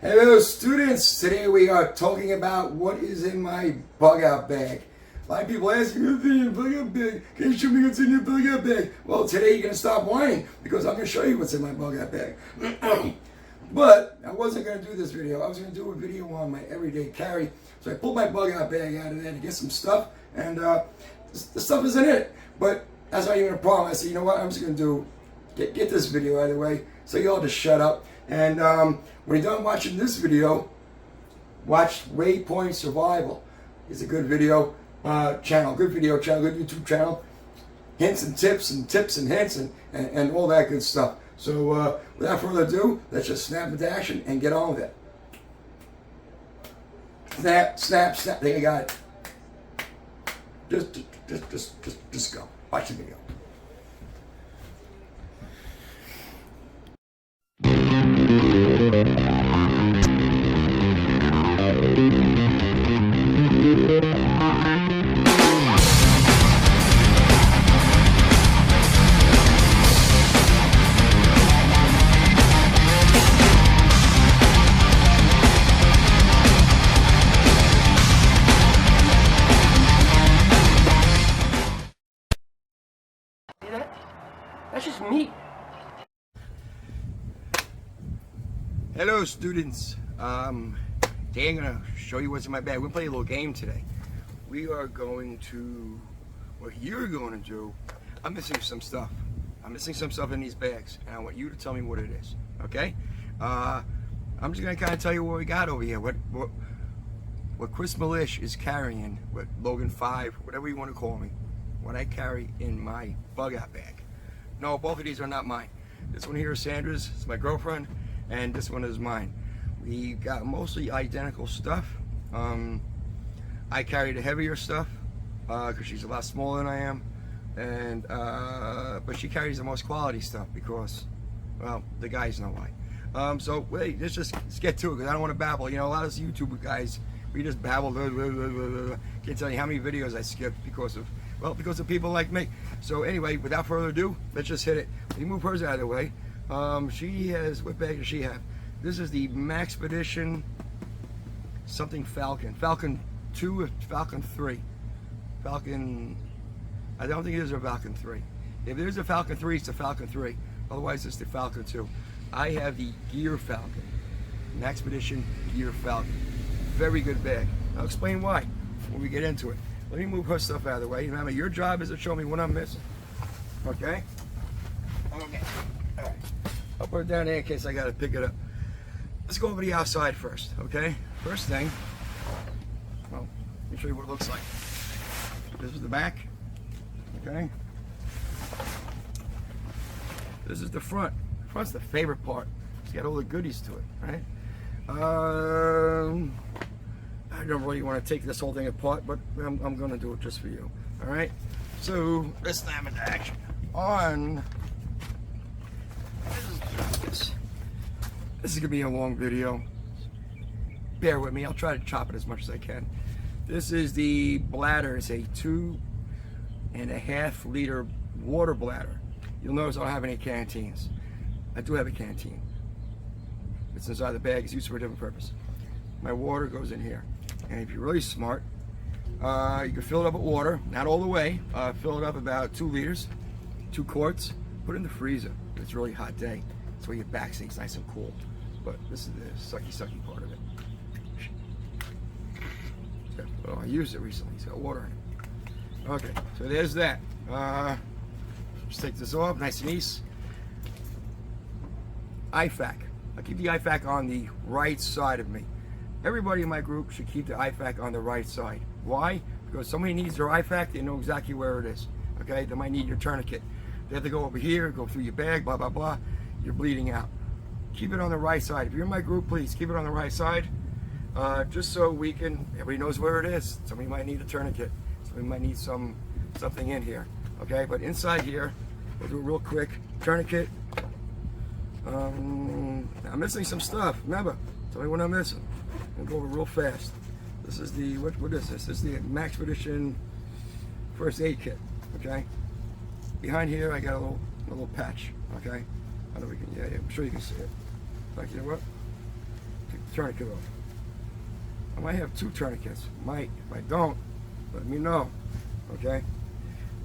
Hello students, today we are talking about what is in my bug out bag. A lot of people ask me, what's in your bug out bag? Can you show me what's in your bug out bag? Well, today you're going to stop whining because I'm going to show you what's in my bug out bag. But I wasn't going to do this video. I was going to do a video on my everyday carry. So I pulled my bug out bag out of there to get some stuff, and the stuff isn't in it. But that's not even a problem. I said, you know what, I'm just going to get this video out of the way so you all just shut up. And when you're done watching this video, watch Waypoint Survival. It's a good video channel, good YouTube channel. Hints and tips and hints and all that good stuff. So without further ado, let's just snap into action and get on with it. Snap, snap, snap. There you got it. Just go. Watch the video. That's just me. Hello students, today I'm going to show you what's in my bag. We're going to play a little game today. We are going to, what you're going to do, I'm missing some stuff. I'm missing some stuff in these bags, and I want you to tell me what it is, okay? I'm just going to kind of tell you what we got over here, what Chris Milish is carrying, what Logan 5, whatever you want to call me, what I carry in my bug out bag. No, both of these are not mine. This one here is Sandra's, it's my girlfriend, and this one is mine. We got mostly identical stuff. I carry the heavier stuff because she's a lot smaller than I am, and but she carries the most quality stuff because, well, the guys know why. So wait, let's get to it because I don't want to babble. You know, a lot of us YouTube guys, we just babble. Can't tell you how many videos I skipped because of people like me. So anyway, without further ado, let's just hit it. Let me move hers out of the way. She has, what bag does she have? This is the Maxpedition something Falcon. Falcon 2 or Falcon 3. Falcon, I don't think it is a Falcon 3. If there's a Falcon 3, it's the Falcon 3. Otherwise, it's the Falcon 2. I have the Gear Falcon. Maxpedition Gear Falcon. Very good bag. I'll explain why when we get into it. Let me move her stuff out of the way. Remember, your job is to show me what I'm missing. Okay? Okay. All right. I'll put it down there in case I got to pick it up. Let's go over the outside first, okay? First thing, well, let me show you what it looks like. This is the back, okay? This is the front. The front's the favorite part. It's got all the goodies to it, right? I don't really want to take this whole thing apart, but I'm going to do it just for you, all right? So, let's snap into action. This is going to be a long video. Bear with me. I'll try to chop it as much as I can. This is the bladder. It's a 2.5 liter water bladder. You'll notice I don't have any canteens. I do have a canteen. It's inside the bag. It's used for a different purpose. My water goes in here. And if you're really smart, you can fill it up with water. Not all the way. Fill it up about 2 liters, 2 quarts. Put it in the freezer. It's a really hot day. That's where your back stays nice and cool. But this is the sucky part of it. Well, I used it recently. It's got water in it. Okay, so there's that. Just take this off, nice and easy. IFAC. I keep the IFAC on the right side of me. Everybody in my group should keep the IFAC on the right side. Why? Because somebody needs their IFAC, they know exactly where it is. Okay, they might need your tourniquet. They have to go over here, go through your bag, blah, blah, blah. You're bleeding out. Keep it on the right side. If you're in my group, please keep it on the right side. Just so we can, everybody knows where it is. Somebody might need a tourniquet. Somebody might need something in here. Okay, but inside here, we'll do it real quick. Tourniquet. I'm missing some stuff. Remember, tell me what I'm missing. I'll go over real fast. This is the, what is this? This is the Maxpedition first aid kit, okay? Behind here, I got a little patch, okay? I know we can, yeah, I'm sure you can see it. Like, you know what? tourniquet off. I might have 2 tourniquets. Might. If I don't, let me know. Okay?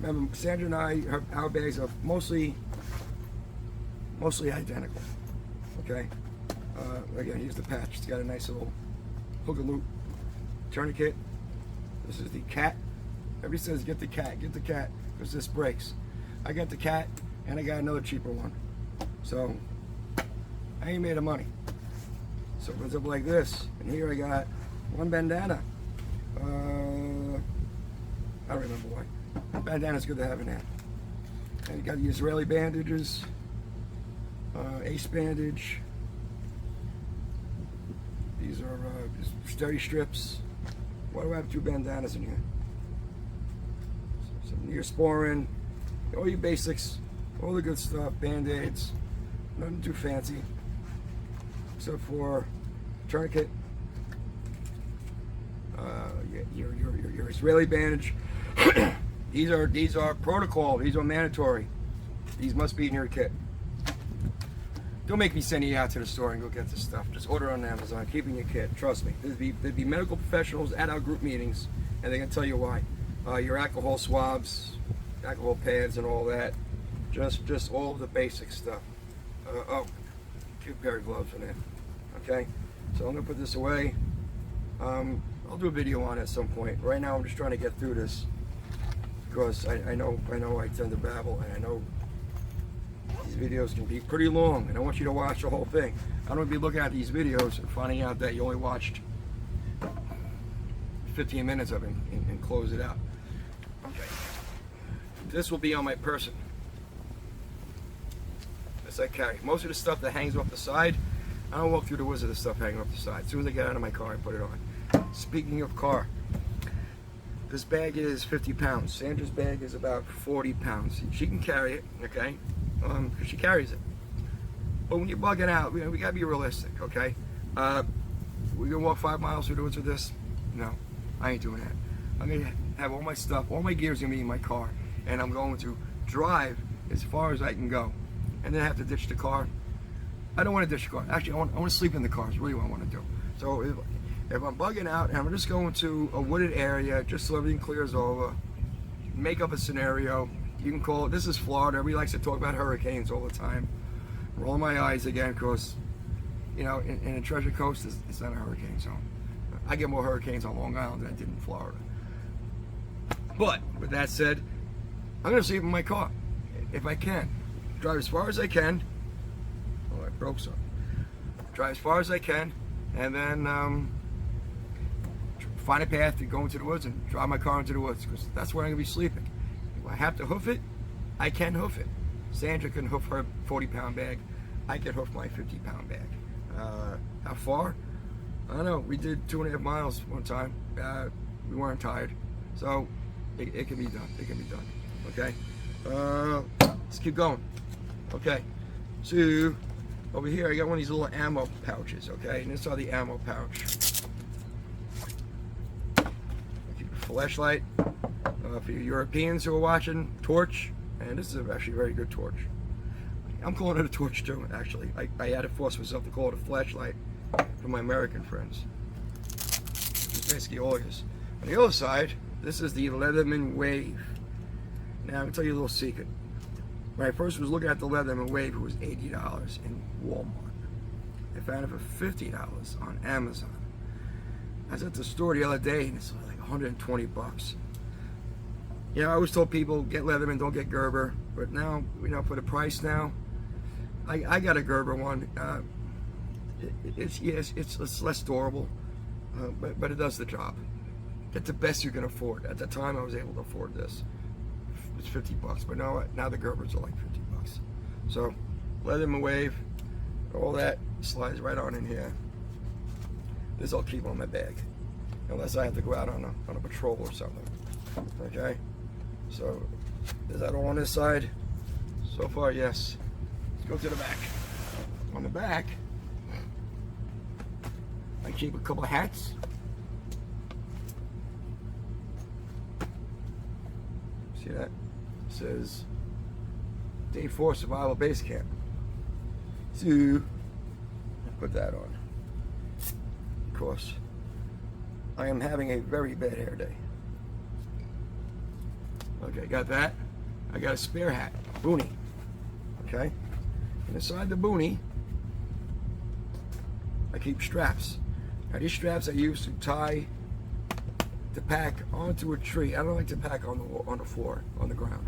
Remember, Sandra and I, our bags are mostly identical. Okay? Again, here's the patch. It's got a nice little hook and loop tourniquet. This is the cat. Everybody says get the cat, because this breaks. I got the cat, and I got another cheaper one. So, I ain't made of money. So it goes up like this. And here I got one bandana. I don't remember why. Bandana's good to have in there. And you got the Israeli bandages. Ace bandage. These are sturdy strips. Why do I have 2 bandanas in here? Some Neosporin. All your basics. All the good stuff. Band-aids. Nothing too fancy. Except for tourniquet. Your Israeli bandage. These are protocol. These are mandatory. These must be in your kit. Don't make me send you out to the store and go get this stuff. Just order on Amazon. Keep it in your kit. Trust me. There'd be medical professionals at our group meetings, and they're gonna tell you why. Your alcohol swabs, alcohol pads, and all that. Just all the basic stuff. Cute pair of gloves in there. Okay. So I'm gonna put this away. I'll do a video on it at some point. Right now, I'm just trying to get through this because I know I tend to babble, and I know these videos can be pretty long, and I want you to watch the whole thing. I don't want to be looking at these videos and finding out that you only watched 15 minutes of it and close it out. Okay. This will be on my person. This I carry. Most of the stuff that hangs off the side, I don't walk through the woods with the stuff hanging off the side. As soon as I get out of my car, I put it on. Speaking of car, this bag is 50 pounds. Sandra's bag is about 40 pounds. She can carry it, okay? Because she carries it. But when you're bugging out, we gotta be realistic, okay? We gonna walk 5 miles through the woods with this? No, I ain't doing that. I'm gonna have all my stuff, all my gear's gonna be in my car, and I'm going to drive as far as I can go, and then I have to ditch the car. I don't want to ditch the car. Actually, I want to sleep in the car. Is really what I want to do. So if I'm bugging out and I'm just going to a wooded area, just so everything clears over, make up a scenario. You can call it, this is Florida. Everybody likes to talk about hurricanes all the time. Roll my eyes again because, in the Treasure Coast, it's not a hurricane zone. I get more hurricanes on Long Island than I did in Florida. But, with that said, I'm going to sleep in my car if I can. Drive as far as I can. Oh, I broke some. Drive as far as I can, and then find a path to go into the woods and drive my car into the woods because that's where I'm going to be sleeping. If I have to hoof it, I can hoof it. Sandra can hoof her 40-pound bag. I can hoof my 50-pound bag. How far? I don't know. We did 2.5 miles one time. We weren't tired. So it can be done. It can be done. Okay? Let's keep going. Okay. So over here I got one of these little ammo pouches. Okay? And this is the ammo pouch. Keep a flashlight. For you Europeans who are watching, torch. And this is actually a very good torch. I'm calling it a torch too, actually. I had to force myself to call it a flashlight for my American friends. It's basically all it is. On the other side, this is the Leatherman Wave. Now, I'm going to tell you a little secret. When I first was looking at the Leatherman Wave, it was $80 in Walmart. I found it for $50 on Amazon. I was at the store the other day, and it's like 120 bucks. I always told people, get Leatherman, don't get Gerber. But now, for the price now, I got a Gerber one. It's less durable, but it does the job. Get the best you can afford. At the time, I was able to afford this. It's 50 bucks, but now the Gerbers are like 50 bucks. So, Leatherman Wave, all that slides right on in here. This I'll keep on my bag, unless I have to go out on a patrol or something. Okay. So, is that all on this side? So far, yes. Let's go to the back. On the back, I keep a couple of hats. See that? It says Day 4 Survival Basecamp. So, put that on. because I am having a very bad hair day. Okay, got that. I got a spare hat, boonie. Okay, and inside the boonie, I keep straps. Now these straps I use to tie the pack onto a tree. I don't like to pack on the floor, on the ground.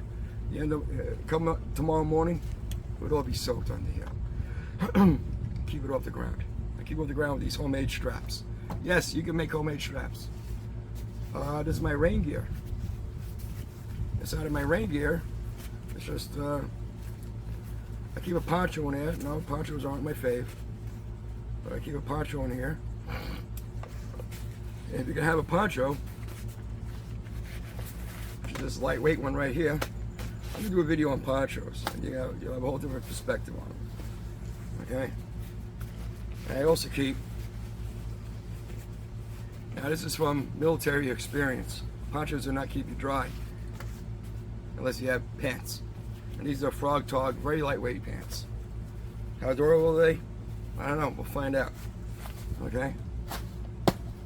You end up come up tomorrow morning, it would all be soaked under here. Keep it off the ground. I keep it off the ground with these homemade straps. Yes, you can make homemade straps. This is my rain gear. Inside of my rain gear, it's just I keep a poncho in there. No, ponchos aren't my fave, but I keep a poncho in here. And if you can have a poncho, which is this lightweight one right here, I'm gonna do a video on ponchos, and you'll have a whole different perspective on them. Okay. And I also keep. Now this is from military experience. Ponchos do not keep you dry unless you have pants. And these are Frog Tog, very lightweight pants. How durable are they? I don't know, we'll find out. Okay?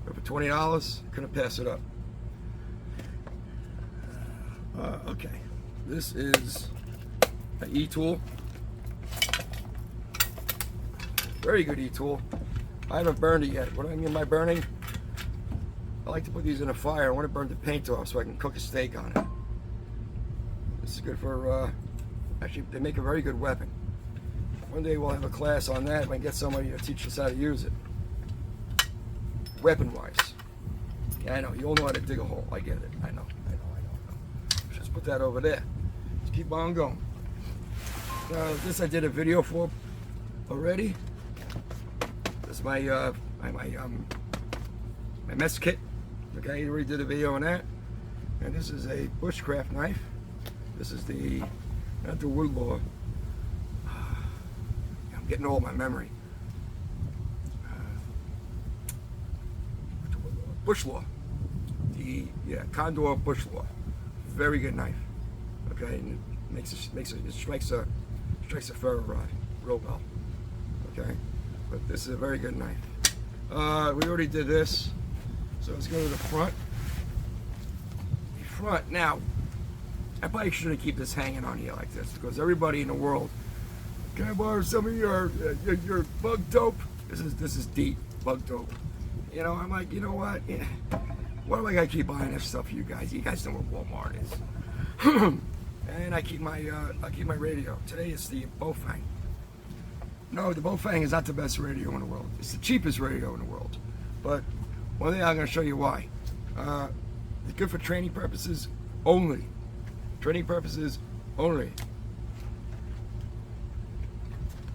But for $20, couldn't pass it up. Okay, this is an e-tool. Very good e-tool. I haven't burned it yet. What I mean by burning, I like to put these in a fire. I want to burn the paint off so I can cook a steak on it. This is good for, actually, they make a very good weapon. One day we'll have a class on that. If I can get somebody to teach us how to use it. Weapon-wise. Yeah, I know. You all know how to dig a hole. I get it. I know. Just put that over there. Let's keep on going. This I did a video for already. This is my mess kit. Okay, I already did a video on that. And this is a bushcraft knife. This is not the wood law. I'm getting old, my memory. Bush law. Condor bush law. Very good knife. Okay, and it strikes a ferro rod real well. Okay, but this is a very good knife. We already did this, so let's go to the front. The front now. I probably shouldn't keep this hanging on here like this because everybody in the world, can I borrow some of your bug dope? This is deep bug dope. You know, I'm like, you know what? Yeah. Why do I gotta keep buying this stuff for you guys? You guys know what Walmart is. And I keep my radio. Today it's the Bofang. No, the Bofang is not the best radio in the world. It's the cheapest radio in the world. But one thing I'm gonna show you why. It's good for training purposes only. Training purposes only.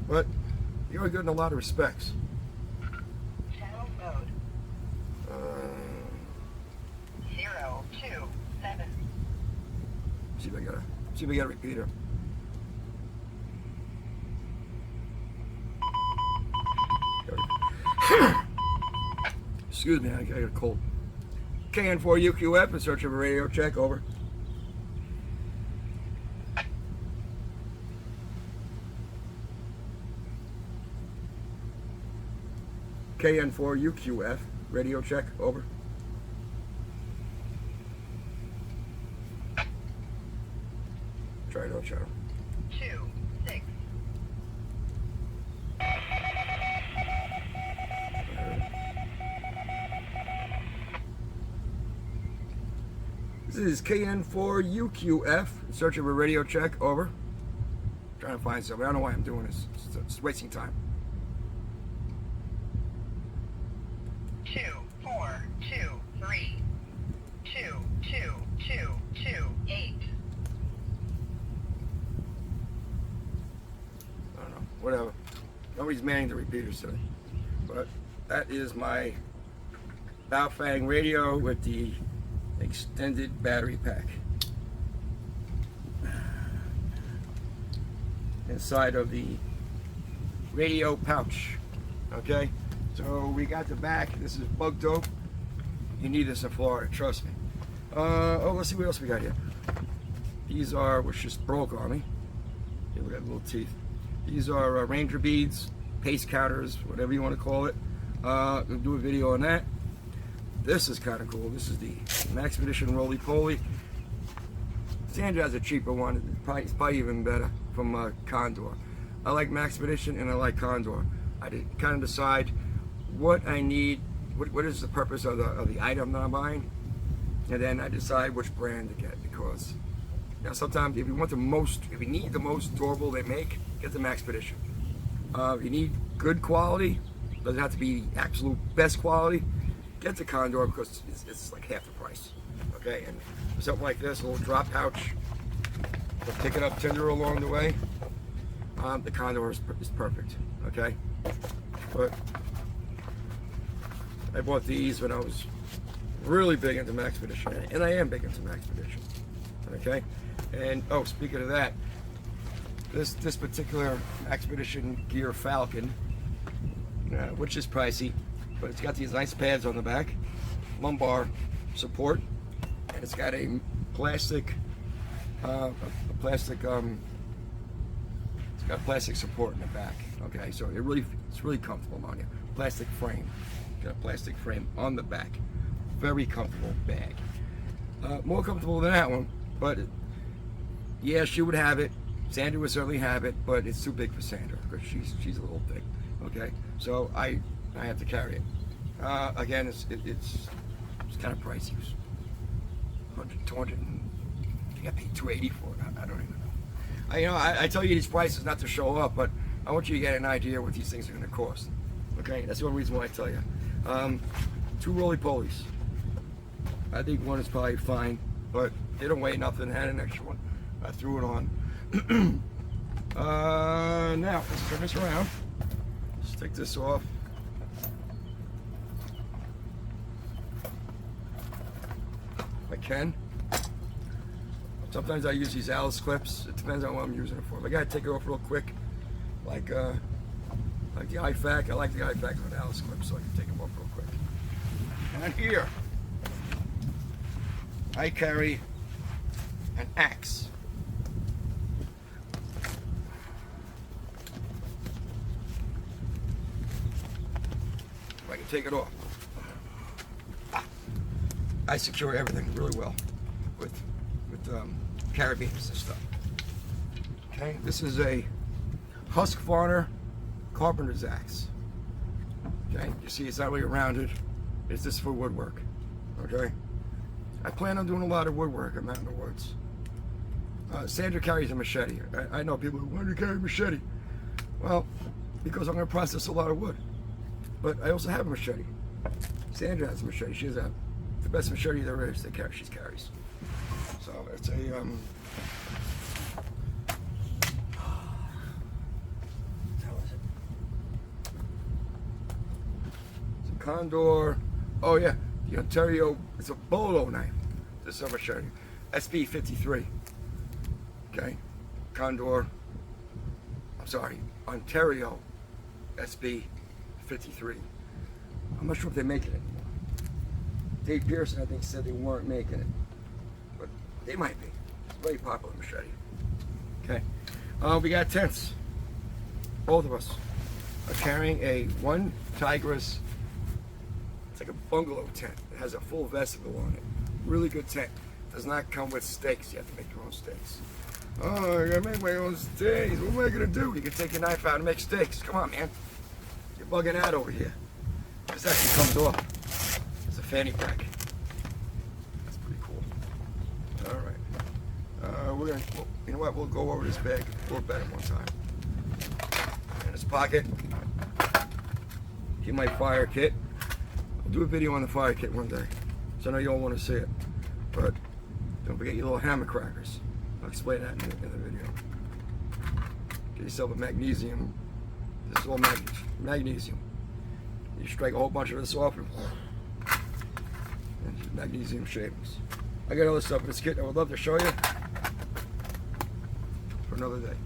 But you're good in a lot of respects. Channel mode. 027. See if I got a repeater. Excuse me, I got a cold. KN4UQF in search of a radio check, over. KN4UQF, radio check, over. Try it out, channel. 26. This is KN4UQF, in search of a radio check, over. Trying to find something. I don't know why I'm doing this. It's wasting time. 2423 22228. I don't know. Whatever. Nobody's manning the repeaters today. But that is my Baofeng radio with the extended battery pack. Inside of the radio pouch. Okay? So we got the back. This is bug dope. You need this in Florida, trust me. Let's see what else we got here. These are, which just broke on me. Here, look at little teeth. These are ranger beads, pace counters, whatever you want to call it. I'll do a video on that. This is kind of cool. This is the Maxpedition Roly Poly. Sandra has a cheaper one. It's probably even better from Condor. I like Maxpedition and I like Condor. I did kind of decide what I need, what is the purpose of the item that I'm buying, and then I decide which brand to get, because sometimes if you need the most durable they make, get the Maxpedition. If you need good quality, doesn't have to be the absolute best quality, get the Condor, because it's like half the price. Okay, and something like this, a little drop pouch, to pick it up tender along the way. The Condor is perfect. Okay, but I bought these when I was really big into Maxpedition, and I am big into Maxpedition. Okay, and oh, speaking of that, this particular Maxpedition Gear Falcon, which is pricey, but it's got these nice pads on the back, lumbar support, and it's got a plastic, it's got plastic support in the back. Okay, so it's really comfortable on you. Plastic frame, got a plastic frame on the back. Very comfortable bag. More comfortable than that one, but yeah, she would have it. Sandra would certainly have it, but it's too big for Sandra because she's a little thing. Okay, so I have to carry it. Again, it's kind of pricey. It was 100, 200, and I got paid $280 for it. I don't even know. I tell you these prices not to show up, but I want you to get an idea what these things are going to cost. Okay, that's the only reason why I tell you. 2 roly polies. I think one is probably fine, but they don't weigh nothing. I had an extra one. I threw it on. Now let's turn this around. Let's take this off. If I can. Sometimes I use these Alice clips. It depends on what I'm using it for. If I gotta take it off real quick, like the IFAC. I like the IFAC on Alice clips, so I can take them off real quick. And here, I carry an axe. If I can take it off. I secure everything really well with carabiners and stuff. Okay, this is a Husqvarna carpenter's axe. Okay, you see it's not really rounded. It's just for woodwork. Okay, I plan on doing a lot of woodwork. I'm out in the woods. Sandra carries a machete. I know people who want to carry a machete. Well, because I'm going to process a lot of wood. But I also have a machete. Sandra has a machete. She has the best machete there is that she carries. So it's a it's a Condor. Oh yeah, the Ontario. It's a bolo knife. This is a machete. SB 53. Okay, Condor. I'm sorry, Ontario SB 53. I'm not sure if they make it anymore. Dave Pearson, I think, said they weren't making it, but they might be. It's a very popular machete. Okay, we got tents. Both of us are carrying a one Tigris. It's like a bungalow tent. It has a full vestibule on it. Really good tent. Does not come with stakes. You have to make your own stakes. Oh, I gotta make my own steaks. What am I gonna do? You can take your knife out and make steaks. Come on, man. You're bugging out over here. This actually comes off. It's a fanny pack. That's pretty cool. All right. We're gonna. Well, you know what? We'll go over this bag a little better one time. In this pocket. Keep my fire kit. I'll do a video on the fire kit one day, so I know you all want to see it. But don't forget your little hammer crackers. I'll explain that in the video. Get yourself a magnesium. This is all magnesium. You strike a whole bunch of this off and magnesium shavings. I got other stuff in this kit I would love to show you for another day.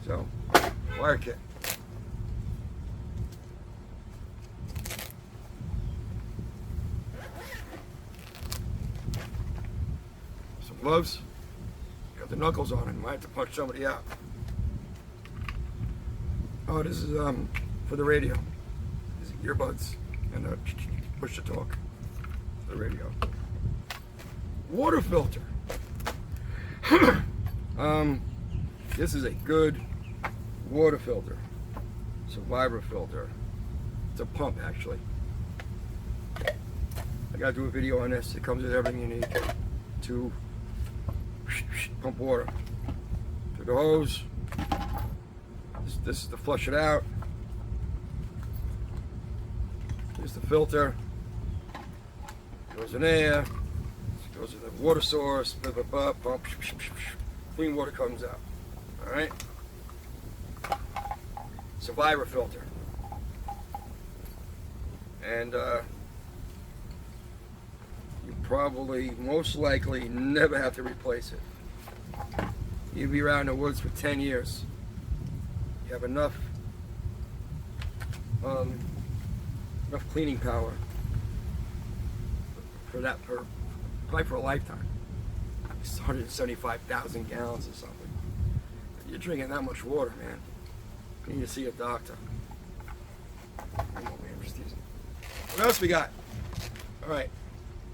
So, wire kit. Some gloves. Got the knuckles on it. Might have to punch somebody out. Oh, this is for the radio. earbuds and a push to talk, the radio. Water filter. This is a good water filter. Survivor filter. It's a pump, actually. I gotta do a video on this. It comes with everything you need to pump water through the hose. This is to flush it out. Here's the filter. Goes in there. Goes in the water source. Pump. Clean water comes out. All right. Survivor filter. And you probably, most likely, never have to replace it. You'll be around the woods for 10 years. You have enough cleaning power for that, probably for a lifetime. It's 175,000 gallons or something. You're drinking that much water, man. You need to see a doctor. What else we got? All right,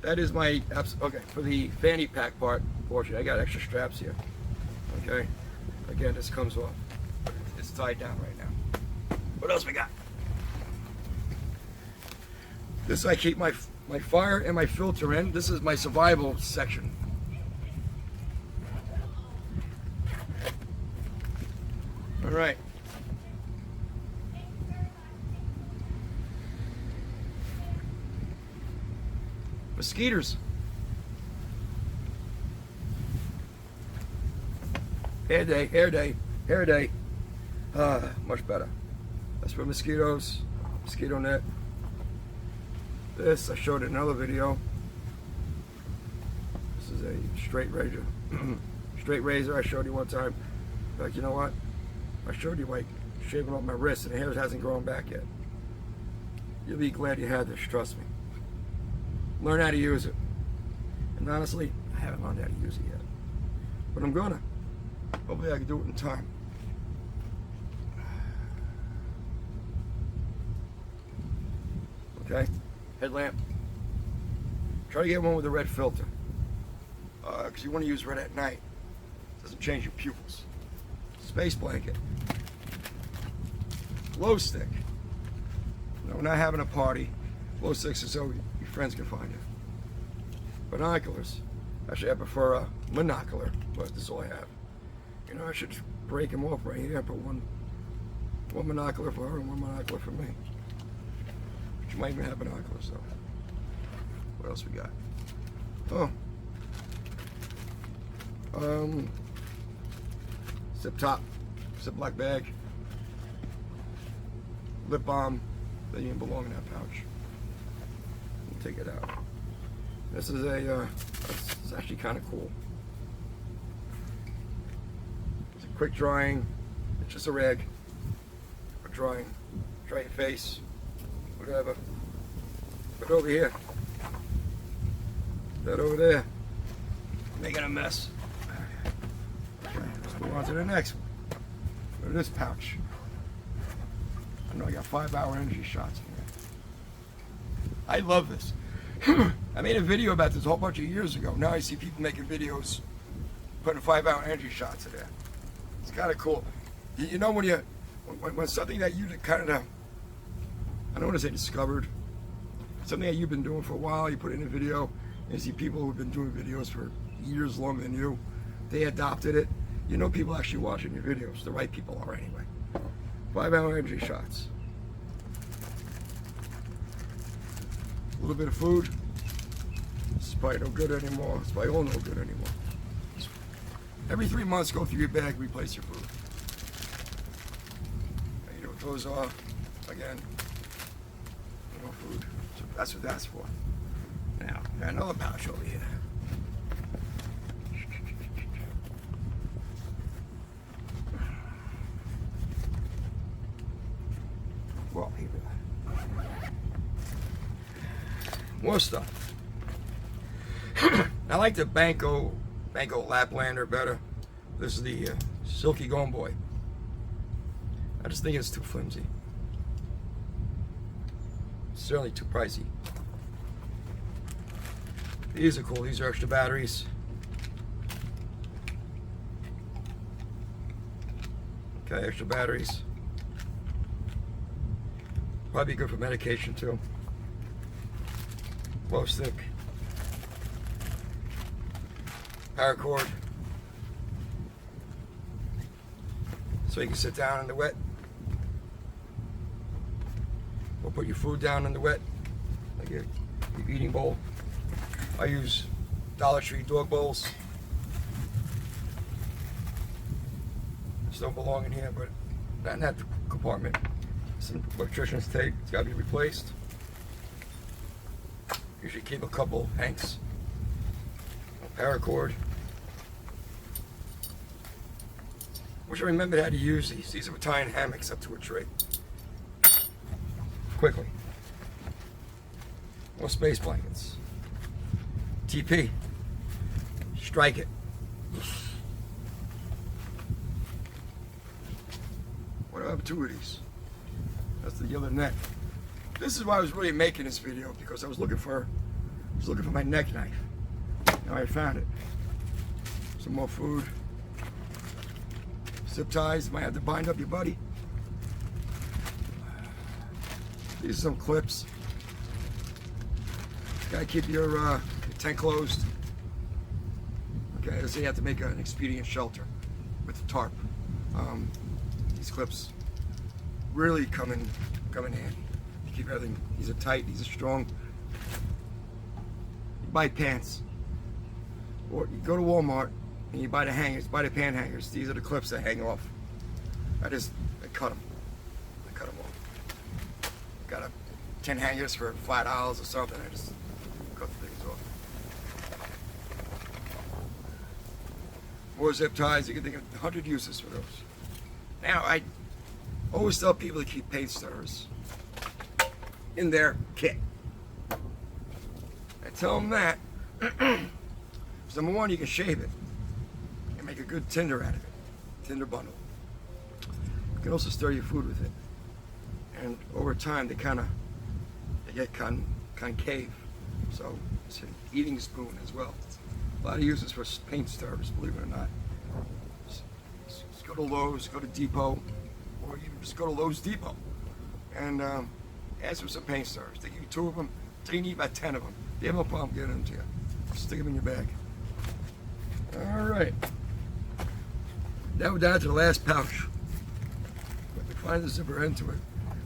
that is my okay for the fanny pack portion. I got extra straps here. Okay, again, this comes off. It's tied down right now. What else we got? This I keep my fire and my filter in. This is my survival section. All right. Mosquitoes. Hair day. Much better. That's for mosquitoes. Mosquito net. This I showed in another video. This is a straight razor. Straight razor I showed you one time. Like, you know what? I showed you like shaving off my wrist and the hair hasn't grown back yet. You'll be glad you had this, trust me. Learn how to use it. And honestly, I haven't learned how to use it yet. But I'm gonna. Hopefully I can do it in time. Okay, headlamp. Try to get one with a red filter. Because you want to use red at night. It doesn't change your pupils. Space blanket. Glow stick. You know, we're not having a party. Glow sticks is so your friends can find you. Binoculars. Actually, I prefer a monocular, but this is all I have. You know, I should break them off right here. Put one monocular for her and one monocular for me. But you might even have binoculars though. What else we got? Zip top, Ziploc bag, lip balm. That didn't belong in that pouch. Take it out. This is it's actually kind of cool. It's a quick drying. It's just a rag. For drying. Dry your face. Whatever. Put it over here. That over there. Making a mess. Okay, let's move on to the next one. Look at this pouch. I know I got 5-hour energy shots in here. I love this. I made a video about this a whole bunch of years ago. Now I see people making videos putting 5-hour energy shots in there. It's kind of cool. You know when something that you kind of, I don't want to say discovered, something that you've been doing for a while, you put it in a video, and you see people who've been doing videos for years longer than you, they adopted it. You know people actually watching your videos. The right people are anyway. 5-hour energy shots. A little bit of food. This is probably no good anymore. It's probably all no good anymore. Every 3 months, go through your bag, replace your food. You know what those are? Again, no food. So that's what that's for. Now, got another pouch over here. Well, here we go. More stuff. I like the Banco Laplander better. This is the Silky Gone Boy. I just think it's too flimsy. certainly too pricey. These are cool. These are extra batteries. Okay, extra batteries. Probably good for medication too. Glow stick. Paracord. So you can sit down in the wet. Or put your food down in the wet. Like your eating bowl. I use Dollar Tree dog bowls. These don't belong in here, but not in that compartment. Some electrician's tape. It's got to be replaced. Usually keep a couple hanks. A paracord. Wish I remembered how to use these. These are tying hammocks up to a tree. Quickly. More space blankets. TP. Strike it. What do I have two of these? That's the other neck. This is why I was really making this video, because I was looking for my neck knife. Now I found it. Some more food. Zip ties. Might have to bind up your buddy. These are some clips. Gotta keep your tent closed. Okay, so you have to make an expedient shelter with the tarp. These clips really come in handy. You keep everything. These are tight. These are strong. You buy pants, or you go to Walmart and you buy the hangers, buy the pant hangers. These are the clips that hang off. I cut them. I cut them off. Got 10 hangers for $5 or something. I just cut the things off. More zip ties. You can think of 100 uses for those. Now, I always tell people to keep paint stirrers in their kit. I tell them that. Number one, you can shave it and make a good tinder out of it. Tinder bundle. You can also stir your food with it. And over time, they get concave. So it's an eating spoon as well. A lot of uses for paint stirrers, believe it or not. Just go to Lowe's, go to Depot, or even just go to Lowe's Depot and ask for some paint stirrers. They give you 2 of them. You need about 10 of them. They have no problem getting them to you. Stick them in your bag. All right. Now we're down to the last pouch. Let me find the zipper end to it.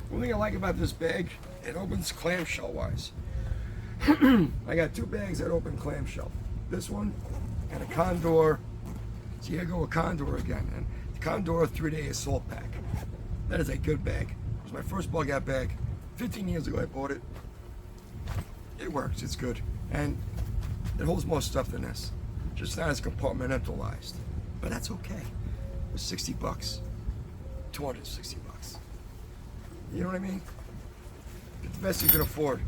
One thing I like about this bag, it opens clamshell wise. I got 2 bags that open clamshell. This one and a Condor. So here I go with Condor again. And the Condor 3-day assault pack. That is a good bag. It was my first bug out bag. 15 years ago I bought it. It works, it's good. And it holds more stuff than this. Just not as compartmentalized. But that's okay. It was $60. $260. You know what I mean? Get the best you can afford.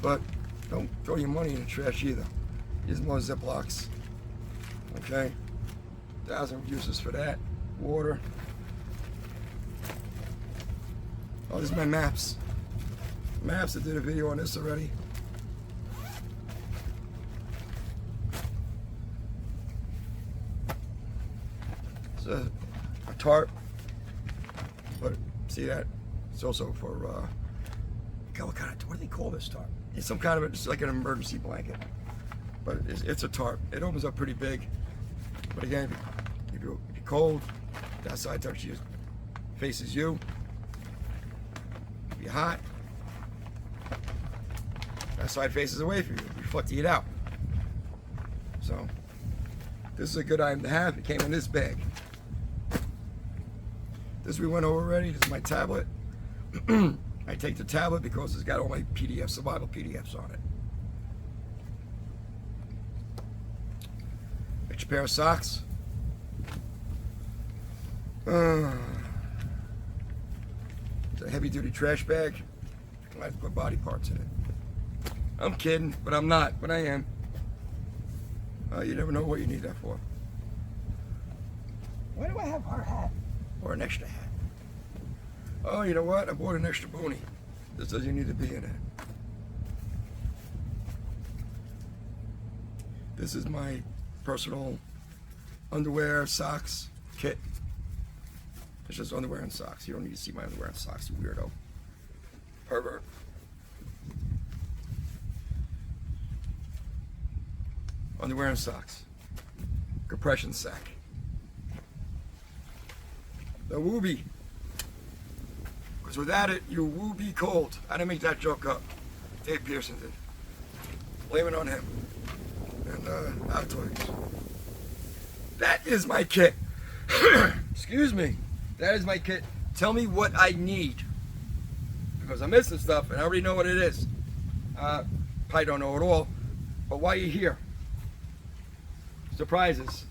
But don't throw your money in the trash either. Use more Ziplocs. Okay? 1,000 uses for that. Water. Oh, this is my maps. Maps, I did a video on this already. It's a tarp. But see that? It's also for what do they call this tarp? It's some kind of it's like an emergency blanket, but it's a tarp. It opens up pretty big. But again, if you're cold, that side touches faces you. If you're hot, that side faces away from you, reflecting it out. So this is a good item to have. It came in this bag. This we went over already. This is my tablet. I take the tablet because it's got all my PDFs, survival PDFs on it. Extra pair of socks. It's a heavy-duty trash bag. I have to put body parts in it. I'm kidding, but I'm not. But I am. You never know what you need that for. Why do I have our hat? Or an extra hat? Oh, you know what? I bought an extra boonie. This doesn't need to be in it. This is my personal underwear, socks kit. It's just underwear and socks. You don't need to see my underwear and socks, you weirdo. Pervert. Underwear and socks. Compression sack. The Woobie. Because without it, you will be cold. I didn't make that joke up. Dave Pearson did. Blame it on him. And afterwards. That is my kit. Excuse me. That is my kit. Tell me what I need. Because I'm missing stuff and I already know what it is. Probably don't know it all. But why are you here? Surprises.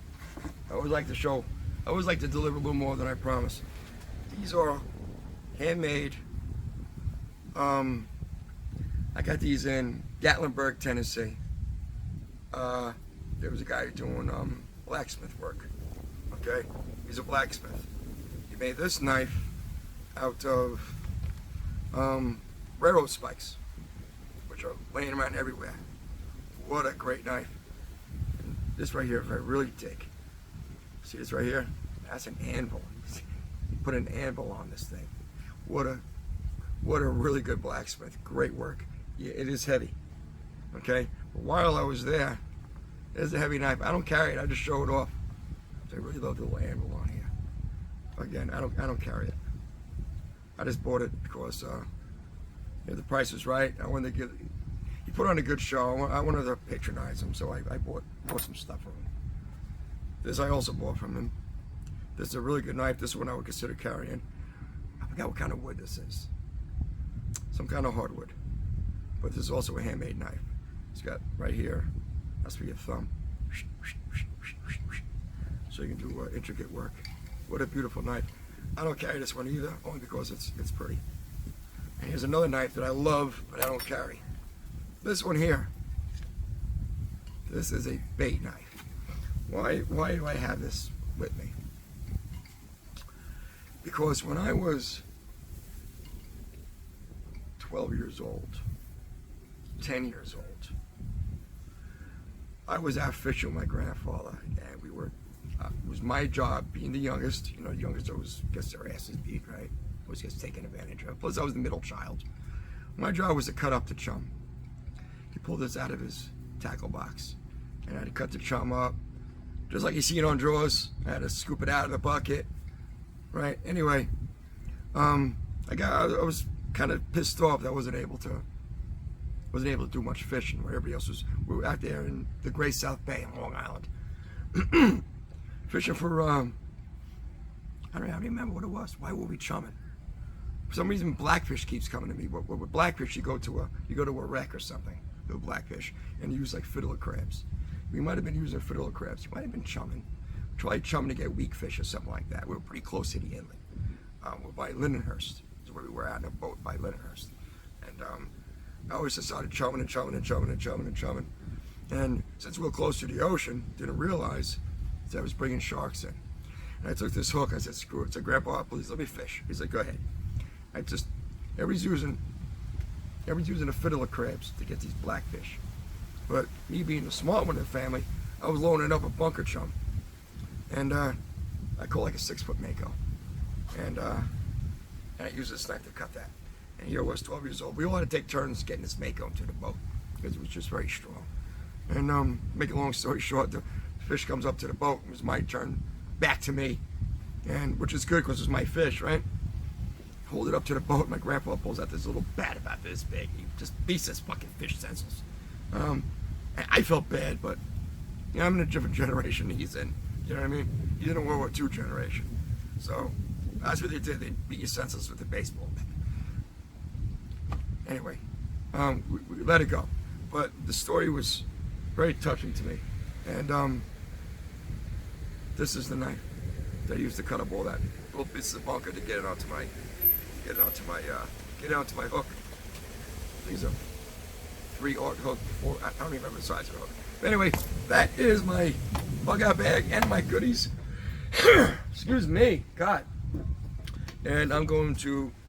I always like to show. I always like to deliver a little more than I promise. These are handmade. I got these in Gatlinburg, Tennessee. There was a guy doing blacksmith work. Okay, he's a blacksmith. He made this knife out of railroad spikes, which are laying around everywhere. What a great knife! And this right here, if I really dig, see this right here? That's an anvil. Put an anvil on this thing. What a really good blacksmith. Great work. Yeah, it is heavy. Okay, but while I was there, there's a heavy knife. I don't carry it. I just show it off. I really love the little anvil on here. Again, I don't carry it. I just bought it because the price was right. I wanted to give. He put on a good show. I wanted to patronize him, so I bought some stuff from him. This I also bought from him. This is a really good knife. This one I would consider carrying. I forgot what kind of wood this is. Some kind of hardwood. But this is also a handmade knife. It's got right here. That's for your thumb. So you can do intricate work. What a beautiful knife. I don't carry this one either, only because it's pretty. And here's another knife that I love, but I don't carry. This one here. This is a bait knife. Why do I have this with me? Because when I was 12 years old, 10 years old, I was out fishing with my grandfather, and we were. It was my job, being the youngest. You know, the youngest always gets their asses beat, right? Always gets taken advantage of. Plus, I was the middle child. My job was to cut up the chum. He pulled this out of his tackle box, and I had to cut the chum up, just like you see it on drawers. I had to scoop it out of the bucket, right? Anyway, I was kind of pissed off that I wasn't able to do much fishing where everybody else was. We were out there in the Great South Bay on Long Island. Fishing for, I don't remember what it was. Why were we chumming? For some reason, blackfish keeps coming to me. With blackfish, you go to a wreck or something, with blackfish, and you use like fiddler crabs. We might have been using fiddler crabs. You might have been chumming. Try chumming to get weak fish or something like that. We were pretty close to the inlet. We're by Lindenhurst. That's where we were out in a boat by Lindenhurst. And I always decided chumming and chumming and chumming and chumming and chumming. And since we were close to the ocean, didn't realize that I was bringing sharks in. And I took this hook. I said, screw it. I said, Grandpa, please let me fish. He's like, go ahead. Everybody's using a fiddler crabs to get these blackfish. But me being the smart one in the family, I was loading up a bunker chum. And I caught like a 6-foot mako. And I used this knife to cut that. And here I was, 12 years old. We all had to take turns getting this mako into the boat because it was just very strong. And make a long story short, the fish comes up to the boat. It was my turn back to me, and which is good because it was my fish, right? Hold it up to the boat. My grandpa pulls out this little bat about this big. He just beats this fucking fish senseless. And I felt bad, but you know, I'm in a different generation than he's in. You know what I mean? He's in a World War II generation. So that's what they did. They beat you senseless with a baseball bat. Anyway, we let it go. But the story was very touching to me. And this is the knife that I used to cut up all that little bits of bunker to get it onto my hook. These are 3-aught hook, 4. I don't even remember the size of the hook. But anyway, that is my bug out bag and my goodies. Excuse me, God. And I'm going to